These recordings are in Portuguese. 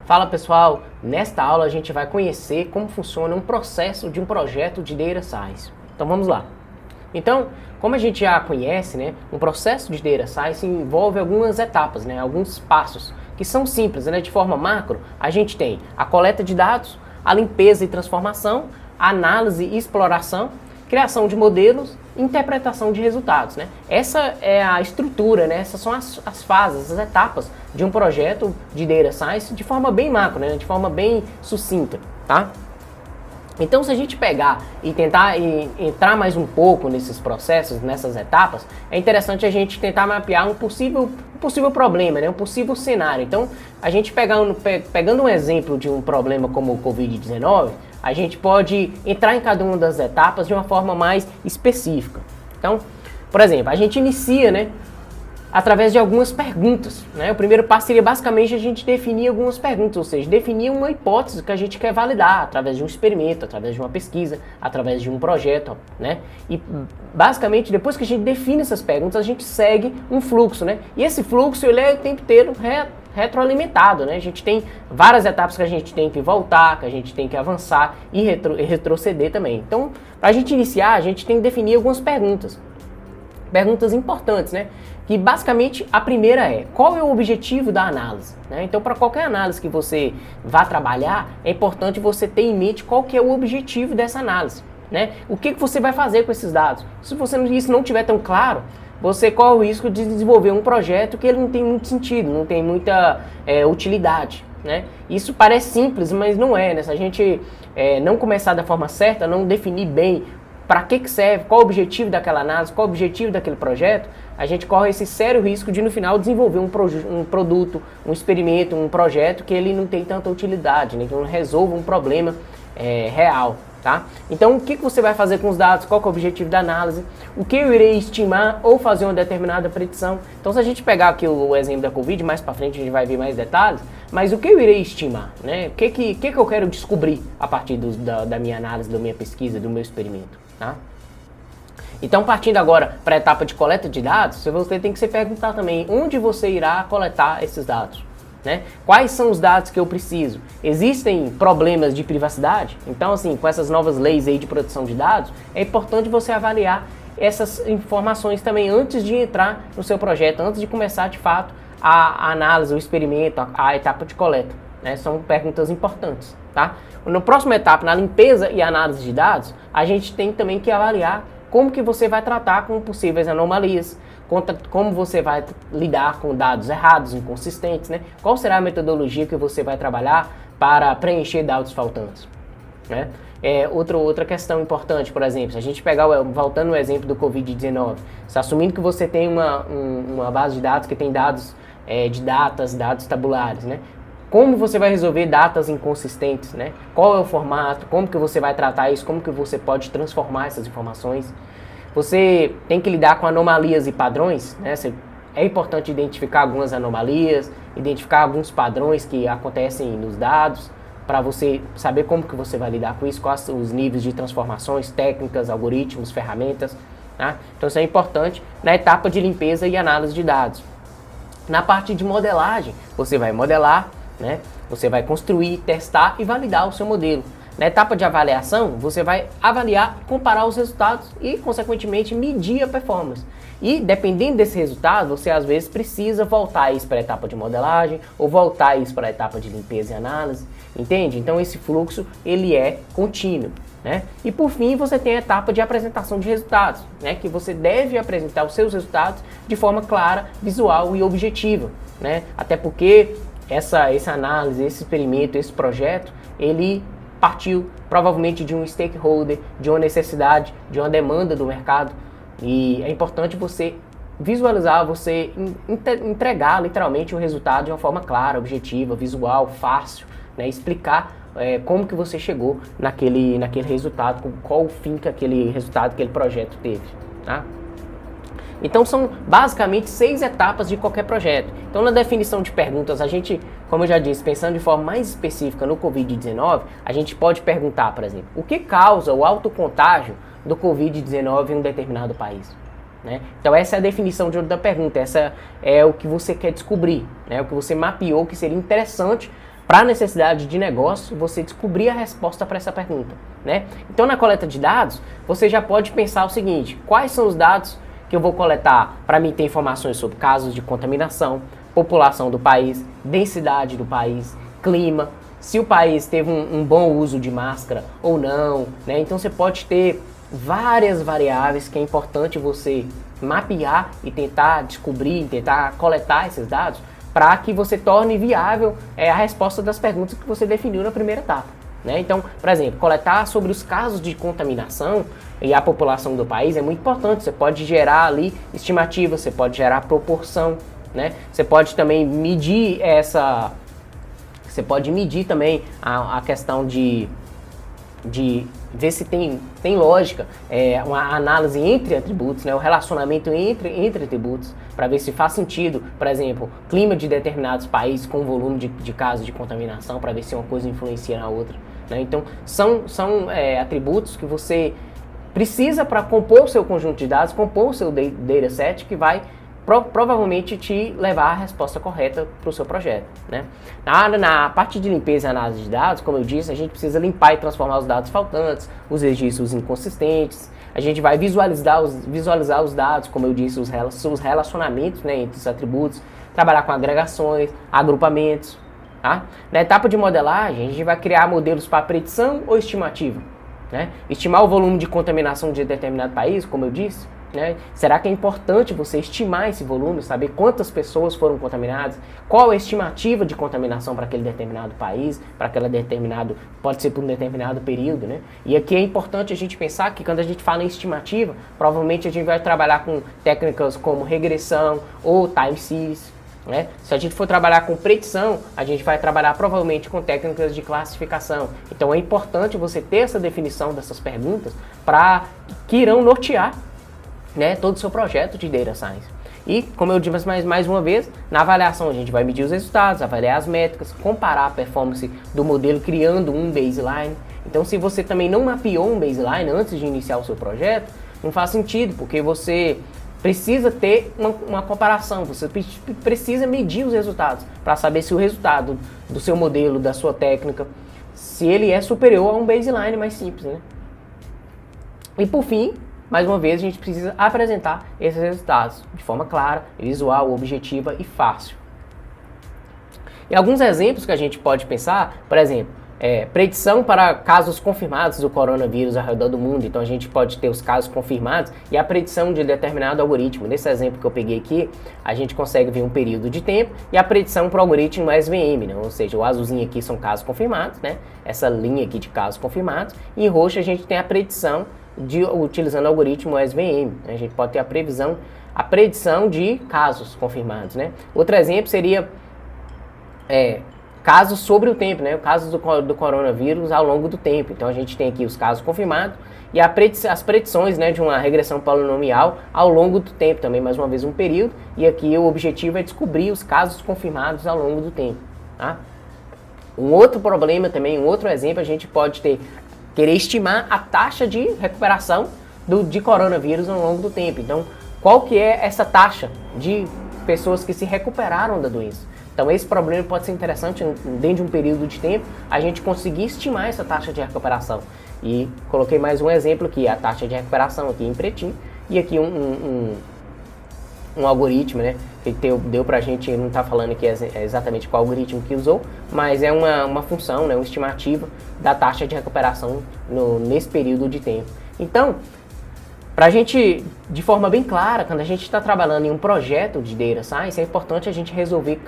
Fala pessoal, nesta aula a gente vai conhecer como funciona um processo de um projeto de Data Science. Então vamos lá. Então, como a gente já conhece, né, um processo de Data Science envolve algumas etapas, né, alguns passos que são simples, né, de forma macro. A gente tem a coleta de dados, a limpeza e transformação, a análise e exploração, criação de modelos, interpretação de resultados, né? Essa é a estrutura, né? Essas são as fases, as etapas de um projeto de Data Science de forma bem macro, né? De forma bem sucinta, tá? Então, se a gente pegar e tentar entrar mais um pouco nesses processos, nessas etapas, é interessante a gente tentar mapear um possível problema, né? Um possível cenário. Então, a gente pegando um exemplo de um problema como o Covid-19, a gente pode entrar em cada uma das etapas de uma forma mais específica. Então, por exemplo, a gente inicia, né, através de algumas perguntas, né? O primeiro passo seria basicamente a gente definir algumas perguntas, ou seja, definir uma hipótese que a gente quer validar através de um experimento, através de uma pesquisa, através de um projeto, né? E basicamente depois que a gente define essas perguntas, a gente segue um fluxo, né? E esse fluxo ele é o tempo inteiro retroalimentado, né? A gente tem várias etapas que a gente tem que voltar, que a gente tem que avançar e retroceder também. Então, para a gente iniciar, a gente tem que definir algumas perguntas importantes, né? Que basicamente a primeira é, qual é o objetivo da análise? Né? Então, para qualquer análise que você vá trabalhar, é importante você ter em mente qual que é o objetivo dessa análise. Né? O que você vai fazer com esses dados? Se isso não estiver tão claro, você corre o risco de desenvolver um projeto que ele não tem muito sentido, não tem muita utilidade. Né? Isso parece simples, mas não é. Né? Se a gente não começar da forma certa, não definir bem para que serve, qual o objetivo daquela análise, qual o objetivo daquele projeto, a gente corre esse sério risco de no final desenvolver um produto, um experimento, um projeto que ele não tem tanta utilidade, né? Que não resolva um problema real. Tá? Então, o que você vai fazer com os dados? Qual que é o objetivo da análise? O que eu irei estimar ou fazer uma determinada predição? Então, se a gente pegar aqui o exemplo da Covid, mais para frente a gente vai ver mais detalhes, mas o que eu irei estimar? Né? O que eu quero descobrir a partir da minha análise, da minha pesquisa, do meu experimento? Tá? Então, partindo agora para a etapa de coleta de dados, você tem que se perguntar também onde você irá coletar esses dados. Né? Quais são os dados que eu preciso? Existem problemas de privacidade? Então, assim, com essas novas leis aí de proteção de dados, é importante você avaliar essas informações também antes de entrar no seu projeto, antes de começar de fato a análise, o experimento, a etapa de coleta. Né? São perguntas importantes. Tá? Na próxima etapa, na limpeza e análise de dados, a gente tem também que avaliar como que você vai tratar com possíveis anomalias, como você vai lidar com dados errados, inconsistentes, né? Qual será a metodologia que você vai trabalhar para preencher dados faltantes, né? Outra questão importante, por exemplo, se a gente pegar, voltando no exemplo do Covid-19, assumindo que você tem uma base de dados que tem dados de dados tabulares, né? Como você vai resolver datas inconsistentes, né? Qual é o formato, como que você vai tratar isso, como que você pode transformar essas informações. Você tem que lidar com anomalias e padrões, né? É importante identificar algumas anomalias, identificar alguns padrões que acontecem nos dados, para você saber como que você vai lidar com isso, quais os níveis de transformações, técnicas, algoritmos, ferramentas. Tá? Então isso é importante na etapa de limpeza e análise de dados. Na parte de modelagem, você vai modelar, né? Você vai construir, testar e validar o seu modelo. Na etapa de avaliação, você vai avaliar, comparar os resultados e, consequentemente, medir a performance. E, dependendo desse resultado, você às vezes precisa voltar isso para a etapa de modelagem ou voltar isso para a etapa de limpeza e análise, entende? Então, esse fluxo, ele é contínuo, né? E, por fim, você tem a etapa de apresentação de resultados, né? Que você deve apresentar os seus resultados de forma clara, visual e objetiva, né? Até porque essa análise, esse experimento, esse projeto, ele partiu provavelmente de um stakeholder, de uma necessidade, de uma demanda do mercado, e é importante você visualizar, você entregar literalmente o resultado de uma forma clara, objetiva, visual, fácil, né? Explicar como que você chegou naquele resultado, qual o fim que aquele resultado, aquele projeto teve. Tá? Então são basicamente 6 etapas de qualquer projeto. Então na definição de perguntas, a gente, como eu já disse, pensando de forma mais específica no Covid-19, a gente pode perguntar, por exemplo, o que causa o alto contágio do Covid-19 em um determinado país? Né? Então essa é a definição da pergunta, essa é o que você quer descobrir, né? O que você mapeou que seria interessante para a necessidade de negócio, você descobrir a resposta para essa pergunta, né? Então, na coleta de dados, você já pode pensar o seguinte: quais são os dados que eu vou coletar para mim ter informações sobre casos de contaminação, população do país, densidade do país, clima, se o país teve um bom uso de máscara ou não, né? Então, você pode ter várias variáveis que é importante você mapear e tentar descobrir, tentar coletar esses dados para que você torne viável a resposta das perguntas que você definiu na primeira etapa, né? Então, por exemplo, coletar sobre os casos de contaminação e a população do país é muito importante. Você pode gerar ali estimativas, você pode gerar proporção, né? Você pode também medir você pode medir também a questão de ver se tem lógica, uma análise entre atributos, né, o relacionamento entre atributos, para ver se faz sentido, por exemplo, clima de determinados países com volume de casos de contaminação, para ver se uma coisa influencia na outra, né? Então, são atributos que você precisa para compor o seu conjunto de dados, compor o seu dataset, que vai provavelmente te levar à resposta correta para o seu projeto, né? Na parte de limpeza e análise de dados, como eu disse, a gente precisa limpar e transformar os dados faltantes, os registros inconsistentes. A gente vai visualizar os dados, como eu disse, os relacionamentos, né, entre os atributos, trabalhar com agregações, agrupamentos, tá? Na etapa de modelagem, a gente vai criar modelos para predição ou estimativa, né? Estimar o volume de contaminação de determinado país, como eu disse, né? Será que é importante você estimar esse volume, saber quantas pessoas foram contaminadas, qual a estimativa de contaminação para aquele determinado país, para aquela pode ser por um determinado período, né? E aqui é importante a gente pensar que quando a gente fala em estimativa, provavelmente a gente vai trabalhar com técnicas como regressão ou time series, né? Se a gente for trabalhar com predição, a gente vai trabalhar provavelmente com técnicas de classificação. Então é importante você ter essa definição dessas perguntas que irão nortear, né, todo o seu projeto de Data Science. E, como eu disse mais uma vez, na avaliação a gente vai medir os resultados, avaliar as métricas, comparar a performance do modelo criando um baseline. Então, se você também não mapeou um baseline antes de iniciar o seu projeto, não faz sentido, porque você precisa ter uma comparação, você precisa medir os resultados para saber se o resultado do seu modelo, da sua técnica, se ele é superior a um baseline mais simples, né? E por fim, mais uma vez, a gente precisa apresentar esses resultados de forma clara, visual, objetiva e fácil. E alguns exemplos que a gente pode pensar, por exemplo, predição para casos confirmados do coronavírus ao redor do mundo. Então a gente pode ter os casos confirmados e a predição de determinado algoritmo. Nesse exemplo que eu peguei aqui, a gente consegue ver um período de tempo e a predição para o algoritmo SVM, né? Ou seja, o azulzinho aqui são casos confirmados, né? Essa linha aqui de casos confirmados, e em roxo a gente tem a predição utilizando o algoritmo SVM. A gente pode ter a predição de casos confirmados, né? Outro exemplo seria casos sobre o tempo, né? Casos do coronavírus ao longo do tempo. Então a gente tem aqui os casos confirmados e as predições, né, de uma regressão polinomial ao longo do tempo, também mais uma vez um período, e aqui o objetivo é descobrir os casos confirmados ao longo do tempo, tá? Um outro problema também, um outro exemplo, a gente pode querer estimar a taxa de recuperação de coronavírus ao longo do tempo. Então, qual que é essa taxa de pessoas que se recuperaram da doença? Então, esse problema pode ser interessante dentro de um período de tempo, a gente conseguir estimar essa taxa de recuperação. E coloquei mais um exemplo aqui, a taxa de recuperação aqui em pretinho, e aqui um algoritmo, né, que deu pra gente, não está falando aqui exatamente qual algoritmo que usou, mas é uma função, né, uma estimativa da taxa de recuperação nesse período de tempo. Então, pra gente, de forma bem clara, quando a gente está trabalhando em um projeto de Data Science, é importante a gente resolver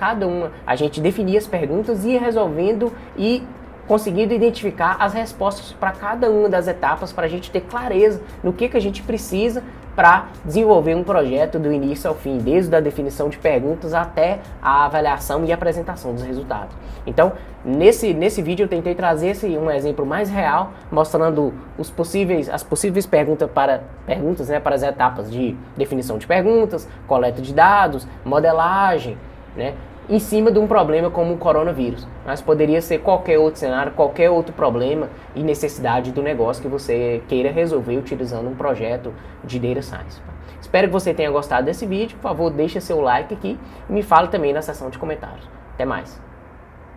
a gente definir as perguntas e ir resolvendo e conseguindo identificar as respostas para cada uma das etapas, para a gente ter clareza no que a gente precisa para desenvolver um projeto do início ao fim, desde a definição de perguntas até a avaliação e apresentação dos resultados. Então, nesse vídeo eu tentei trazer um exemplo mais real, mostrando as possíveis perguntas, né, para as etapas de definição de perguntas, coleta de dados, modelagem, né, em cima de um problema como o coronavírus. Mas poderia ser qualquer outro cenário, qualquer outro problema e necessidade do negócio que você queira resolver utilizando um projeto de Data Science. Espero que você tenha gostado desse vídeo. Por favor, deixe seu like aqui e me fale também na seção de comentários. Até mais!